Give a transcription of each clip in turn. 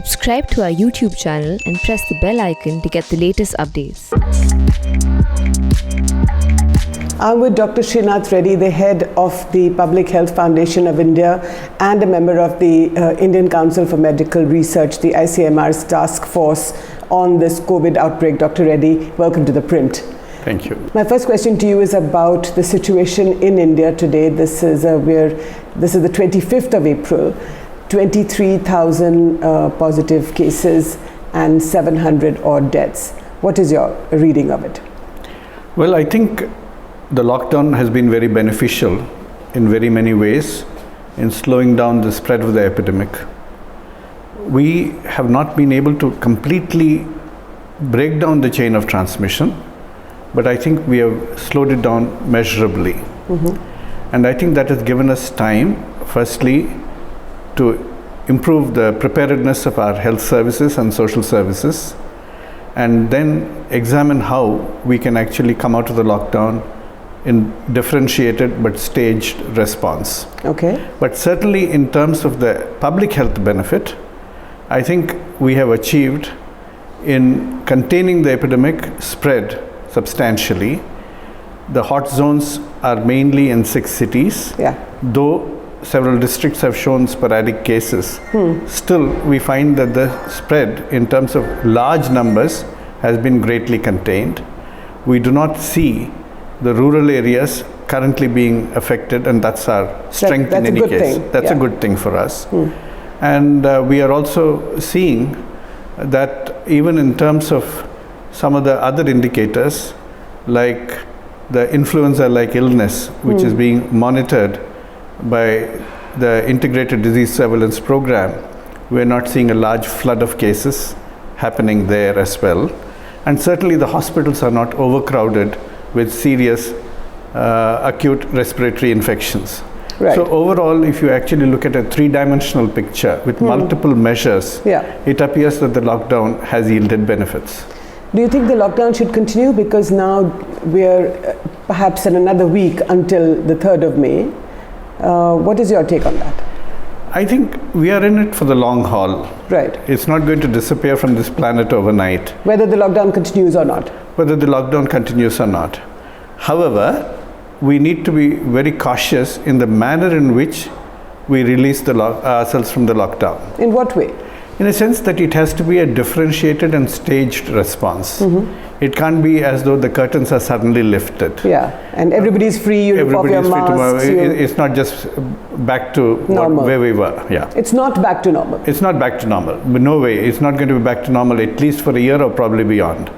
Subscribe to our YouTube channel and press the bell icon to get the latest updates. I'm with Dr. Srinath Reddy, the head of the Public Health Foundation of India and a member of the Indian Council for Medical Research, the ICMR's task force on this COVID outbreak. Dr. Reddy, welcome to The Print. Thank you. My first question to you is about the situation in India today. This is the 25th of April, 23,000 positive cases and 700 odd deaths. What is your reading of it? Well, I think the lockdown has been very beneficial in very many ways in slowing down the spread of the epidemic. We have not been able to completely break down the chain of transmission, but I think we have slowed it down measurably. And I think that has given us time, firstly, to improve the preparedness of our health services and social services, and then examine how we can actually come out of the lockdown in differentiated but staged response. Okay. But certainly in terms of the public health benefit, I think we have achieved in containing the epidemic spread substantially. The hot zones are mainly in 6 cities. Yeah. Though several districts have shown sporadic cases, still we find that the spread in terms of large numbers has been greatly contained. We do not see the rural areas currently being affected, and that's our strength in any case. That's a good thing for us. And we are also seeing that even in terms of some of the other indicators, like the influenza-like illness, which is being monitored by the Integrated Disease Surveillance Program, we're not seeing a large flood of cases happening there as well. And certainly the hospitals are not overcrowded with serious acute respiratory infections. Right. So overall, if you actually look at a 3-dimensional picture with multiple measures, it appears that the lockdown has yielded benefits. Do you think the lockdown should continue? Because now we're perhaps in another week until the 3rd of May. What is your take on that? I think we are in it for the long haul. Right. It's not going to disappear from this planet overnight. Whether the lockdown continues or not. Whether the lockdown continues or not. However, we need to be very cautious in the manner in which we release ourselves from the lockdown. In what way? In a sense that it has to be a differentiated and staged response. It can't be as though the curtains are suddenly lifted. Yeah, and everybody's free, you remove your masks. It's not just back to where we were. Yeah. It's not back to normal. It's not back to normal. No way. It's not going to be back to normal, at least for a year or probably beyond.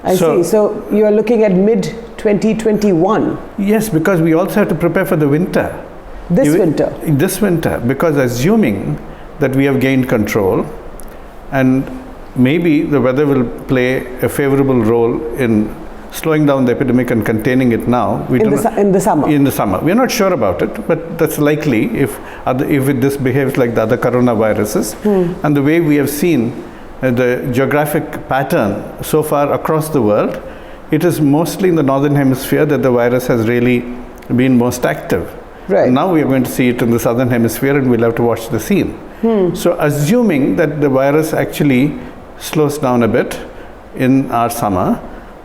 I see. So you are looking at mid-2021. Yes, because we also have to prepare for the winter. This winter, because assuming that we have gained control, and maybe the weather will play a favorable role in slowing down the epidemic and containing it now. In the summer? In the summer. We're not sure about it, but that's likely if this behaves like the other coronaviruses. And the way we have seen the geographic pattern so far across the world, it is mostly in the northern hemisphere that the virus has really been most active. Right. And now we are going to see it in the southern hemisphere, and we'll have to watch the scene. So assuming that the virus actually slows down a bit in our summer,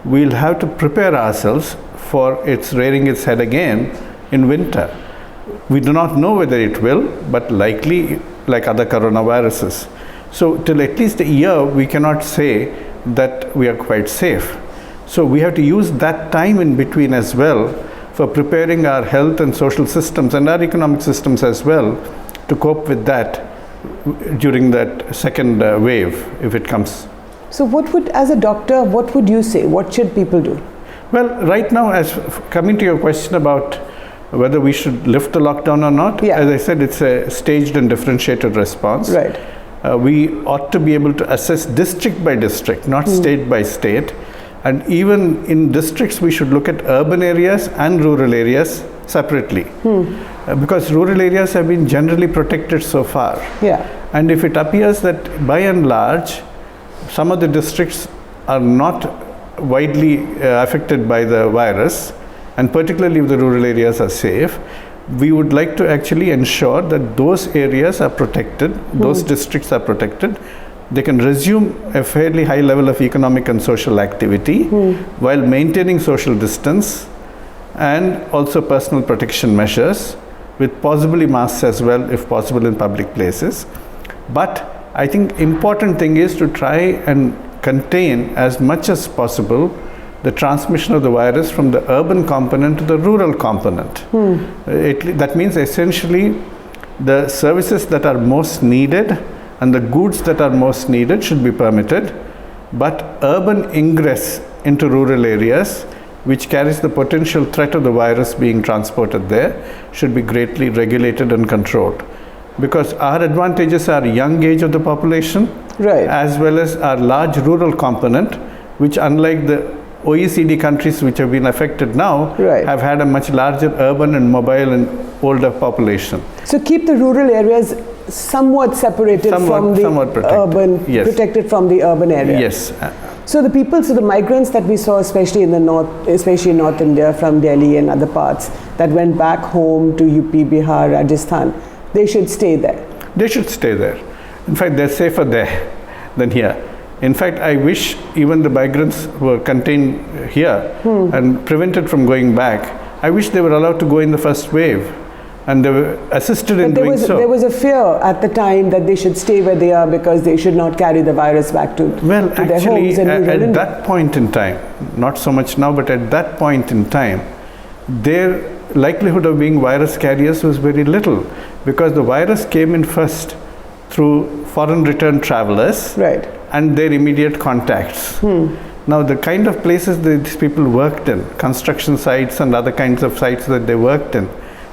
we'll have to prepare ourselves for its rearing its head again in winter. We do not know whether it will, but likely like other coronaviruses. So till at least a year, we cannot say that we are quite safe. So we have to use that time in between as well for preparing our health and social systems and our economic systems as well to cope with that during that second wave, if it comes. So as a doctor, what would you say? What should people do? Well, right now, coming to your question about whether we should lift the lockdown or not, as I said, it's a staged and differentiated response. Right. We ought to be able to assess district by district, not state by state. And even in districts, we should look at urban areas and rural areas separately. Because rural areas have been generally protected so far. Yeah. And if it appears that by and large, some of the districts are not widely affected by the virus, and particularly if the rural areas are safe, we would like to actually ensure that those areas are protected, those districts are protected. They can resume a fairly high level of economic and social activity while maintaining social distance and also personal protection measures, with possibly masks as well, if possible, in public places. But I think important thing is to try and contain as much as possible the transmission of the virus from the urban component to the rural component. That means essentially the services that are most needed and the goods that are most needed should be permitted, but urban ingress into rural areas, which carries the potential threat of the virus being transported there, should be greatly regulated and controlled. Because our advantages are young age of the population, Right. as well as our large rural component, which, unlike the OECD countries which have been affected now, Right. have had a much larger urban and mobile and older population. So keep the rural areas somewhat separated from the somewhat protected. urban, Yes. protected from the urban area. Yes. So the people, so the migrants that we saw, especially in the north, especially in North India, from Delhi and other parts, that went back home to UP, Bihar, Rajasthan, they should stay there. They should stay there. In fact, they're safer there than here. In fact, I wish even the migrants who are contained here and prevented from going back, I wish they were allowed to go in the first wave, and they were assisted in But doing so. there was a fear at the time that they should stay where they are because they should not carry the virus back to, Well, to their actually, homes in rural at India. that point in time, not so much now, but at that point in time, their likelihood of being virus carriers was very little, because the virus came in first through foreign returned travelers Right. and their immediate contacts. Now, the kind of places that these people worked in, construction sites and other kinds of sites that they worked in,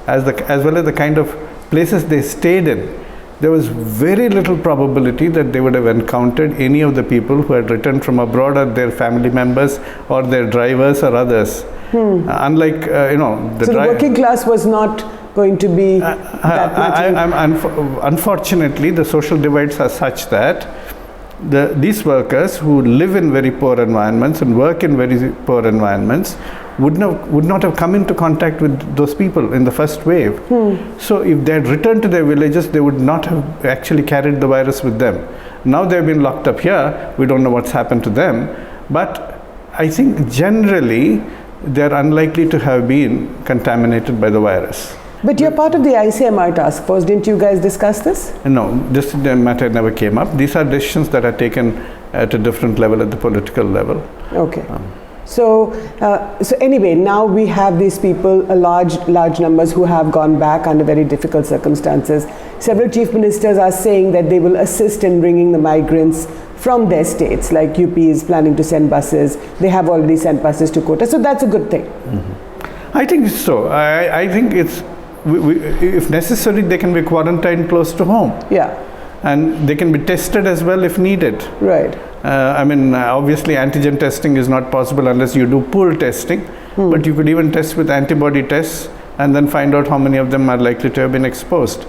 as well as the kind of places they stayed in, there was very little probability that they would have encountered any of the people who had returned from abroad, or their family members, or their drivers, or others. Unlike, the So the working class was not going to be that much. Unfortunately, the social divides are such that these workers who live in very poor environments and work in very poor environments would not have come into contact with those people in the first wave. So if they had returned to their villages, they would not have actually carried the virus with them. Now they've been locked up here, we don't know what's happened to them, but I think generally they're unlikely to have been contaminated by the virus. But you're part of the ICMR task force. Didn't you guys discuss this? No, this matter never came up. These are decisions that are taken at a different level, at the political level. Okay. So anyway, now we have these people, large numbers, who have gone back under very difficult circumstances. Several chief ministers are saying that they will assist in bringing the migrants from their states, like UP is planning to send buses. They have already sent buses to Kota. So that's a good thing. I think so. I think it's, if necessary, they can be quarantined close to home. Yeah. And they can be tested as well if needed. Right. Obviously antigen testing is not possible unless you do pool testing, but you could even test with antibody tests and then find out how many of them are likely to have been exposed.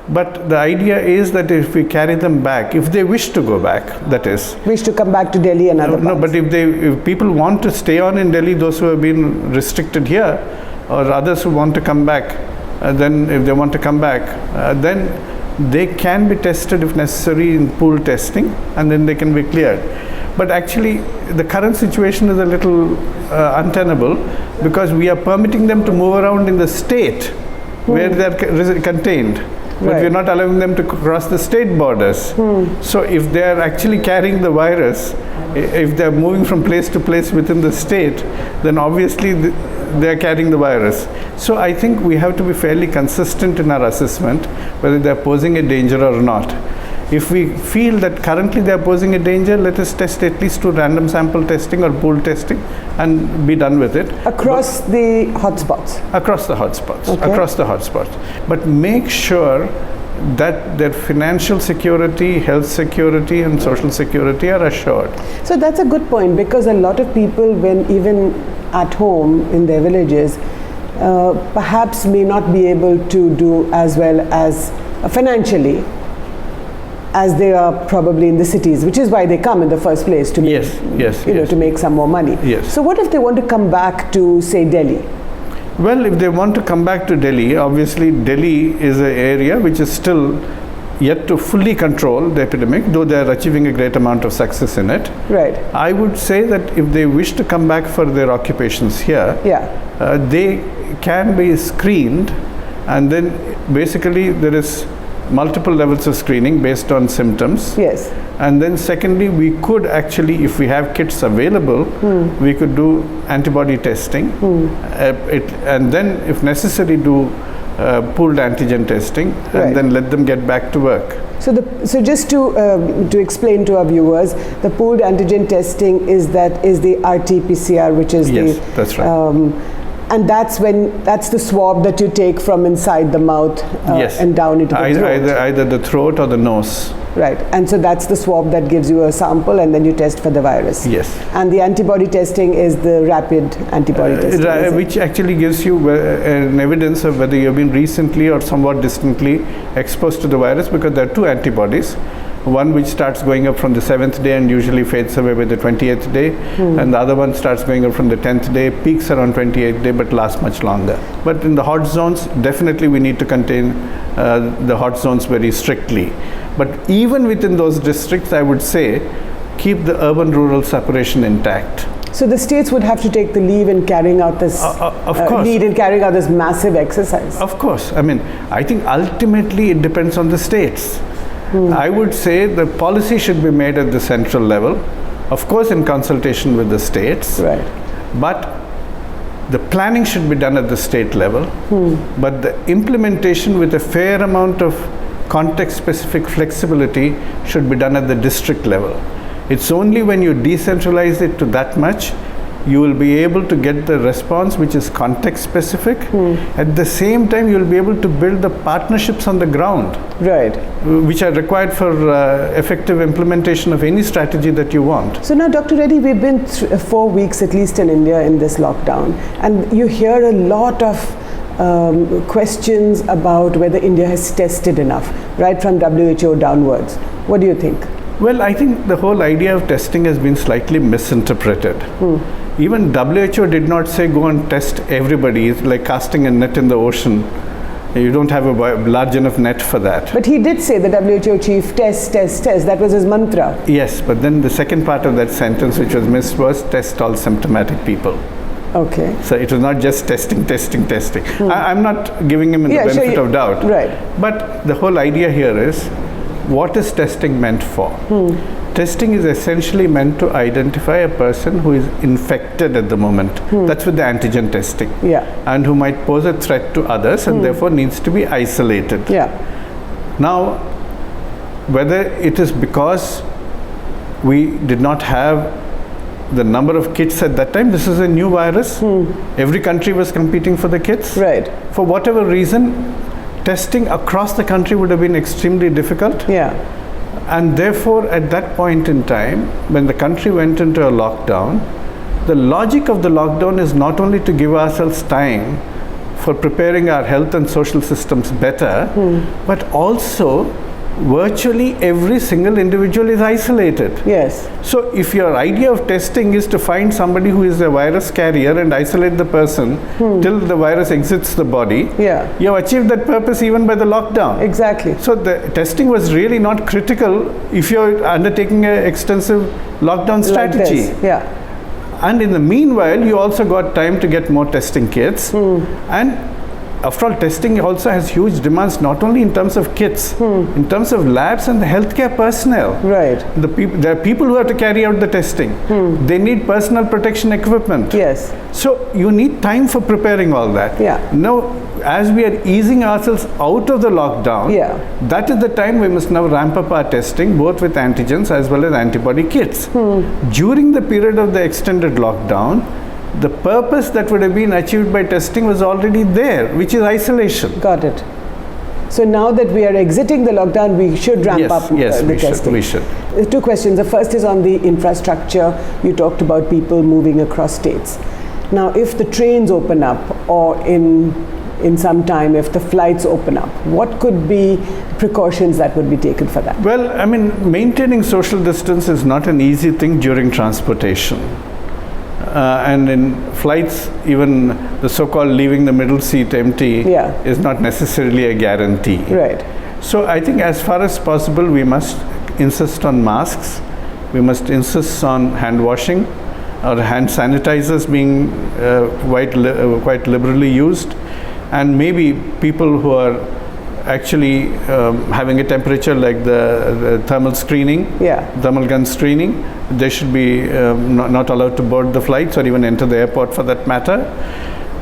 But the idea is that if we carry them back, if they wish to go back, that is. Wish to come back to Delhi and other parts. No, but if people want to stay on in Delhi, those who have been restricted here, or others who want to come back, then if they want to come back, then they can be tested if necessary in pool testing, and then they can be cleared. But actually, the current situation is a little untenable, because we are permitting them to move around in the state where they are contained. But Right. we're not allowing them to cross the state borders. So if they are actually carrying the virus, if they're moving from place to place within the state, then obviously they're carrying the virus. So I think we have to be fairly consistent in our assessment whether they're posing a danger or not. If we feel that currently they're posing a danger, let us test at least to random sample testing or pool testing and be done with it. Across the hotspots. Across the hotspots, Okay. across the hotspots. But make sure that their financial security, health security, and social security are assured. So that's a good point, because a lot of people, when even at home in their villages, perhaps may not be able to do as well as financially as they are probably in the cities, which is why they come in the first place, to Yes. to make some more money. Yes. So what if they want to come back to, say, Delhi? Well, if they want to come back to Delhi, obviously Delhi is an area which is still yet to fully control the epidemic, though they are achieving a great amount of success in it. Right. I would say that if they wish to come back for their occupations here, they can be screened, and then basically there is multiple levels of screening based on symptoms. Yes. And then secondly, we could actually, if we have kits available, we could do antibody testing, and then if necessary do pooled antigen testing, and then let them get back to work. So just to explain to our viewers, the pooled antigen testing is the RT-PCR, which is that's right. And that's the swab that you take from inside the mouth and down into the throat. Either the throat or the nose. Right, and so that's the swab that gives you a sample, and then you test for the virus. Yes. And the antibody testing is the rapid antibody testing, which actually gives you an evidence of whether you've been recently or somewhat distantly exposed to the virus, because there are two antibodies. One which starts going up from the 7th day and usually fades away by the 28th day, and the other one starts going up from the 10th day, peaks around 28th day, but lasts much longer. But in the hot zones, definitely we need to contain the hot zones very strictly. But even within those districts, I would say, keep the urban-rural separation intact. So the states would have to take the lead in carrying out this massive exercise. Of course. I mean, I think ultimately it depends on the states. I would say the policy should be made at the central level, of course in consultation with the states, right. But the planning should be done at the state level, but the implementation with a fair amount of context-specific flexibility should be done at the district level. It's only when you decentralize it to that much, you will be able to get the response which is context-specific. At the same time, you will be able to build the partnerships on the ground, right, which are required for effective implementation of any strategy that you want. So now, Dr. Reddy, we've been 4 weeks at least in India in this lockdown, and you hear a lot of questions about whether India has tested enough, right from WHO downwards. What do you think? Well, I think the whole idea of testing has been slightly misinterpreted. Even WHO did not say go and test everybody. It's like casting a net in the ocean. You don't have a large enough net for that. But he did say, the WHO chief, test, test, test. That was his mantra. Yes, but then the second part of that sentence which was missed was test all symptomatic people. Okay. So it was not just testing. I'm not giving him the benefit of doubt. Right. But the whole idea here is, what is testing meant for? Testing is essentially meant to identify a person who is infected at the moment. That's with the antigen testing. Yeah. And who might pose a threat to others and therefore needs to be isolated. Yeah. Now, whether it is because we did not have the number of kits at that time, this is a new virus. Every country was competing for the kits. Right. For whatever reason, testing across the country would have been extremely difficult. Yeah. And therefore, at that point in time, when the country went into a lockdown, the logic of the lockdown is not only to give ourselves time for preparing our health and social systems better, but also virtually every single individual is isolated. Yes. So if your idea of testing is to find somebody who is a virus carrier and isolate the person till the virus exits the body, you have achieved that purpose even by the lockdown. Exactly. So the testing was really not critical if you're undertaking an extensive lockdown strategy. Like this. Yeah. And in the meanwhile, you also got time to get more testing kits. And after all, testing also has huge demands, not only in terms of kits, in terms of labs and the healthcare personnel. Right. There are people who have to carry out the testing. They need personal protection equipment. Yes. So you need time for preparing all that. Yeah. Now, as we are easing ourselves out of the lockdown, that is the time we must now ramp up our testing, both with antigens as well as antibody kits. During the period of the extended lockdown, the purpose that would have been achieved by testing was already there, which is isolation. Got it. So now that we are exiting the lockdown, we should ramp up the testing. We should. Two questions. The first is on the infrastructure. You talked about people moving across states. Now, if the trains open up, or in some time, if the flights open up, what could be precautions that would be taken for that? Well, I mean, maintaining social distance is not an easy thing during transportation. And in flights, even the so-called leaving the middle seat empty Yeah. is not necessarily a guarantee. Right. So I think as far as possible, we must insist on masks. We must insist on hand washing or hand sanitizers being quite liberally used. And maybe people who are actually having a temperature, like the thermal screening, thermal gun screening, they should be not allowed to board the flights or even enter the airport for that matter,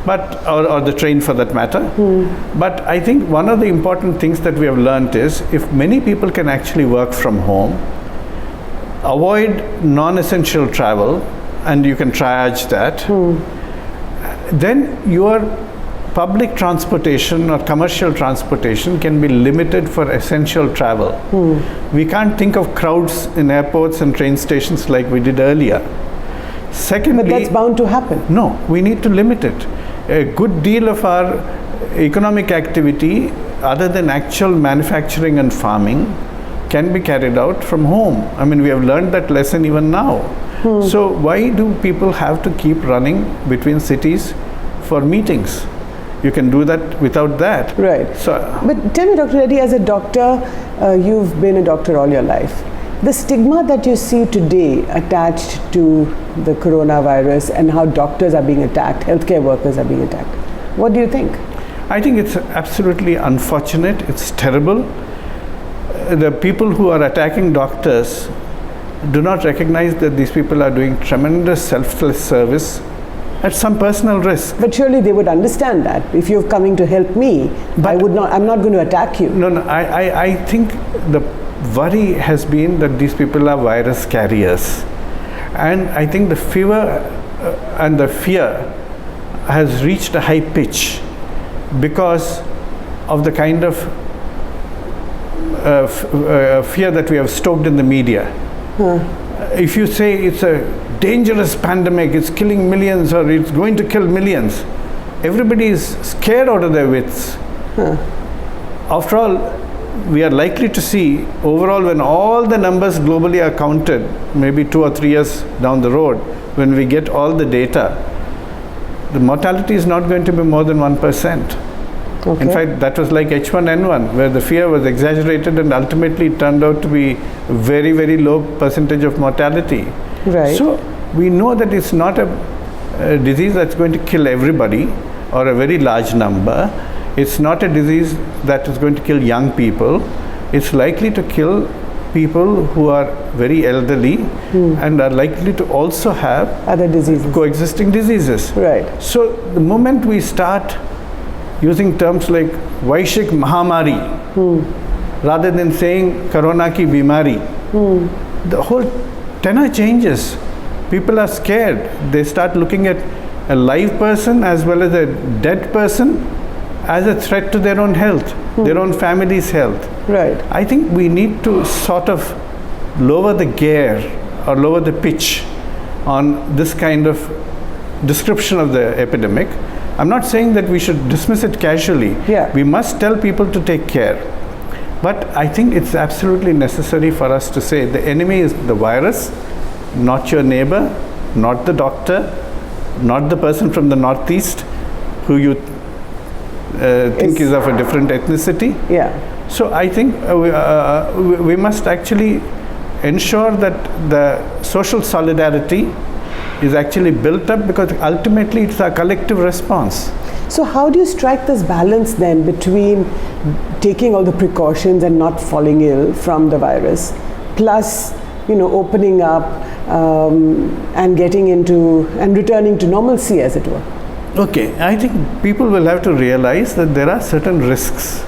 but or the train for that matter. But I think one of the important things that we have learned is, if many people can actually work from home, avoid non-essential travel, and you can triage that, then your public transportation or commercial transportation can be limited for essential travel. We can't think of crowds in airports and train stations like we did earlier. Secondly, But that's bound to happen. no, we need to limit it. A good deal of our economic activity, other than actual manufacturing and farming, can be carried out from home. I mean, we have learned that lesson even now. So why do people have to keep running between cities for meetings? You can do that without that. Right. So, But tell me, Dr. Reddy, as a doctor, you've been a doctor all your life. The stigma that you see today attached to the coronavirus and how doctors are being attacked, healthcare workers are being attacked, what do you think? I think it's absolutely unfortunate. It's terrible. The people who are attacking doctors do not recognize that these people are doing tremendous selfless service at some personal risk. But surely they would understand that. If you're coming to help me, I'm not going to attack you. No, I think the worry has been that these people are virus carriers. And I think the fever and the fear has reached a high pitch because of the kind of fear that we have stoked in the media. If you say it's a dangerous pandemic, it's killing millions or it's going to kill millions, everybody is scared out of their wits. After all, we are likely to see overall, when all the numbers globally are counted, maybe 2 or 3 years down the road, when we get all the data, the mortality is not going to be more than 1%. Okay. In fact, that was like H1N1, where the fear was exaggerated and ultimately it turned out to be a very, very low percentage of mortality. Right. So we know that it's not a disease that's going to kill everybody or a very large number. It's not a disease that is going to kill young people. It's likely to kill people who are very elderly and are likely to also have Other diseases. coexisting diseases. Right. So the moment we start using terms like Vaishik Mahamari rather than saying Corona ki bimari, the whole tenor changes. People are scared. They start looking at a live person as well as a dead person as a threat to their own health, their own family's health. Right. I think we need to sort of lower the gear or lower the pitch on this kind of description of the epidemic. I'm not saying that we should dismiss it casually. Yeah. We must tell people to take care. But I think it's absolutely necessary for us to say the enemy is the virus, not your neighbor, not the doctor, not the person from the northeast who you think is of a different ethnicity. Yeah. So I think we must actually ensure that the social solidarity is actually built up, because ultimately it's a collective response. So how do you strike this balance then between taking all the precautions and not falling ill from the virus, plus, opening up and getting into and returning to normalcy, as it were? Okay, I think people will have to realize that there are certain risks,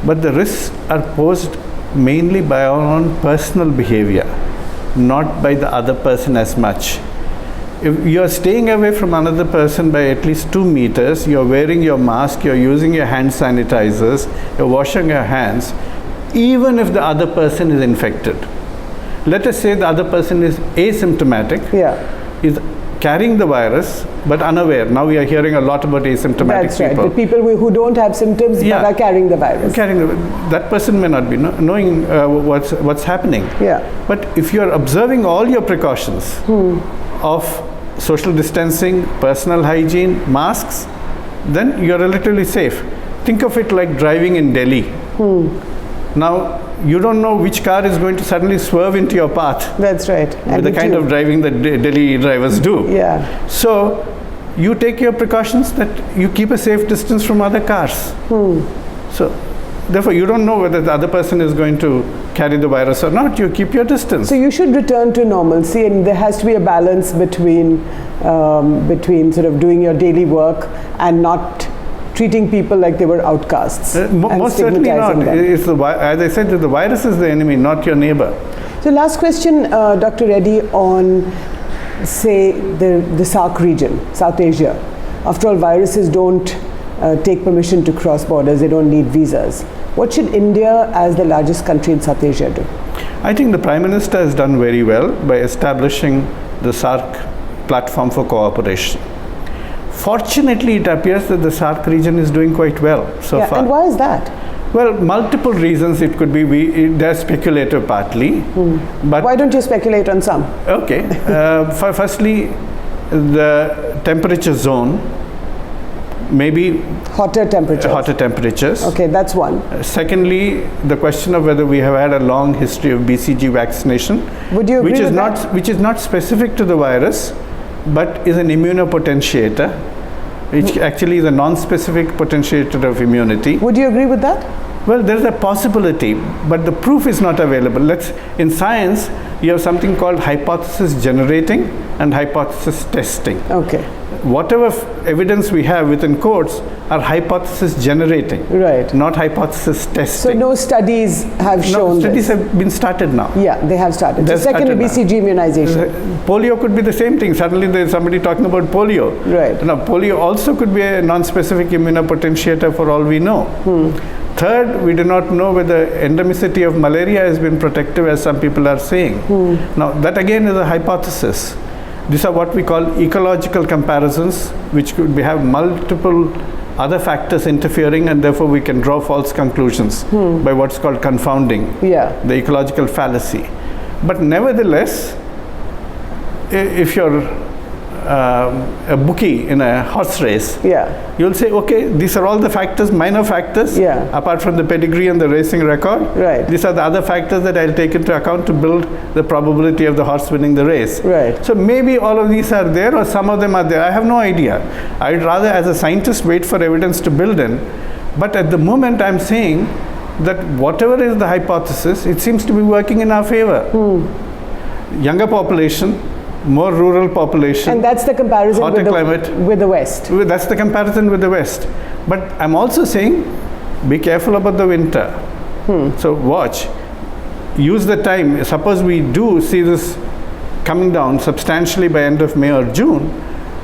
but the risks are posed mainly by our own personal behavior, not by the other person as much. If you are staying away from another person by at least 2 meters, you're wearing your mask, you're using your hand sanitizers, you're washing your hands, even if the other person is infected. Let us say the other person is asymptomatic, is carrying the virus but unaware. Now we are hearing a lot about asymptomatic That's right. people. The people who don't have symptoms but are carrying the virus. That person may not be knowing what's happening. Yeah. But if you are observing all your precautions of social distancing, personal hygiene, masks, then you're relatively safe. Think of it like driving in Delhi. Now, you don't know which car is going to suddenly swerve into your path. That's right. With the kind of driving that Delhi drivers do. Yeah. So, you take your precautions that you keep a safe distance from other cars. So, therefore, you don't know whether the other person is going to carry the virus or not. You keep your distance. So you should return to normalcy, and there has to be a balance between sort of doing your daily work and not treating people like they were outcasts. Most certainly not. It's as I said, the virus is the enemy, not your neighbor. So last question, Dr. Reddy, on say the SAARC region, South Asia. After all, viruses don't take permission to cross borders. They don't need visas. What should India, as the largest country in South Asia, do? I think the Prime Minister has done very well by establishing the SAARC platform for cooperation. Fortunately, it appears that the SAARC region is doing quite well so far. And why is that? Well, multiple reasons. It could be they're speculative partly. But why don't you speculate on some? Okay. Firstly, the temperature zone, maybe hotter temperatures. Okay, that's one. Secondly, the question of whether we have had a long history of BCG vaccination, would you agree with that? Which is not specific to the virus, but is an immunopotentiator, which actually is a non-specific potentiator of immunity. Would you agree with that? Well, there is a possibility, but the proof is not available. In science, you have something called hypothesis generating and hypothesis testing. Okay. Whatever evidence we have within quotes are hypothesis generating, right? Not hypothesis testing. So no studies have shown studies this. have been started now. Yeah, they have started. So secondly, BCG immunization. Polio could be the same thing. Suddenly there's somebody talking about polio. Right. Now, polio also could be a non-specific immunopotentiator for all we know. Third, we do not know whether endemicity of malaria has been protective, as some people are saying. Now, that again is a hypothesis. These are what we call ecological comparisons, which could have multiple other factors interfering, and therefore we can draw false conclusions by what's called confounding, the ecological fallacy. But nevertheless, if you're a bookie in a horse race, you'll say, okay, these are all the factors, minor factors, apart from the pedigree and the racing record. Right. These are the other factors that I'll take into account to build the probability of the horse winning the race. Right. So maybe all of these are there, or some of them are there. I have no idea. I'd rather, as a scientist, wait for evidence to build in. But at the moment, I'm saying that whatever is the hypothesis, it seems to be working in our favor. Younger population, more rural population, and that's the comparison hotter climate with the West. That's the comparison with the West. But I'm also saying, be careful about the winter. So watch, use the time. Suppose we do see this coming down substantially by end of May or June,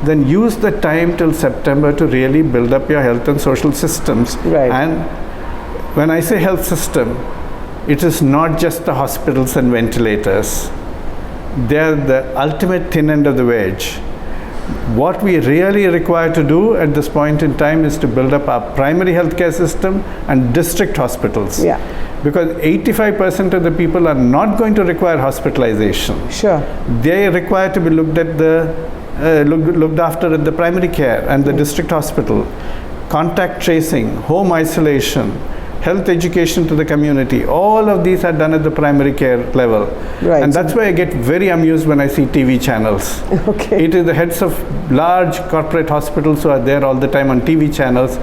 then use the time till September to really build up your health and social systems. Right. And when I say health system, it is not just the hospitals and ventilators. They're the ultimate thin end of the wedge. What we really require to do at this point in time is to build up our primary healthcare system and district hospitals. Because 85% of the people are not going to require hospitalization. Sure. They require to be looked after at the primary care and the district hospital. Contact tracing, home isolation, health education to the community, all of these are done at the primary care level. Right. And that's why I get very amused when I see TV channels. Okay. It is the heads of large corporate hospitals who are there all the time on TV channels,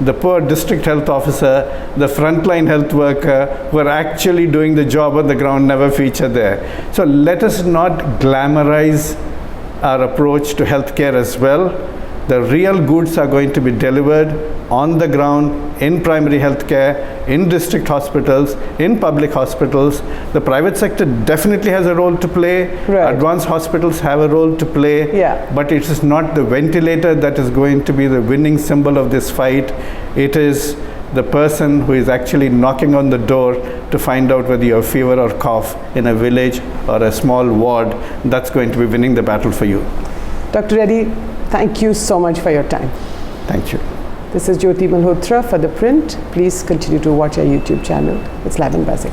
the poor district health officer, the frontline health worker who are actually doing the job on the ground never feature there. So let us not glamorize our approach to healthcare as well. The real goods are going to be delivered on the ground in primary healthcare, in district hospitals, in public hospitals. The private sector definitely has a role to play. Right. Advanced hospitals have a role to play. But it is not the ventilator that is going to be the winning symbol of this fight. It is the person who is actually knocking on the door to find out whether you have fever or cough in a village or a small ward. That's going to be winning the battle for you. Dr. Reddy, thank you so much for your time. Thank you. This is Jyoti Malhotra for The Print. Please continue to watch our YouTube channel. It's live and buzzing.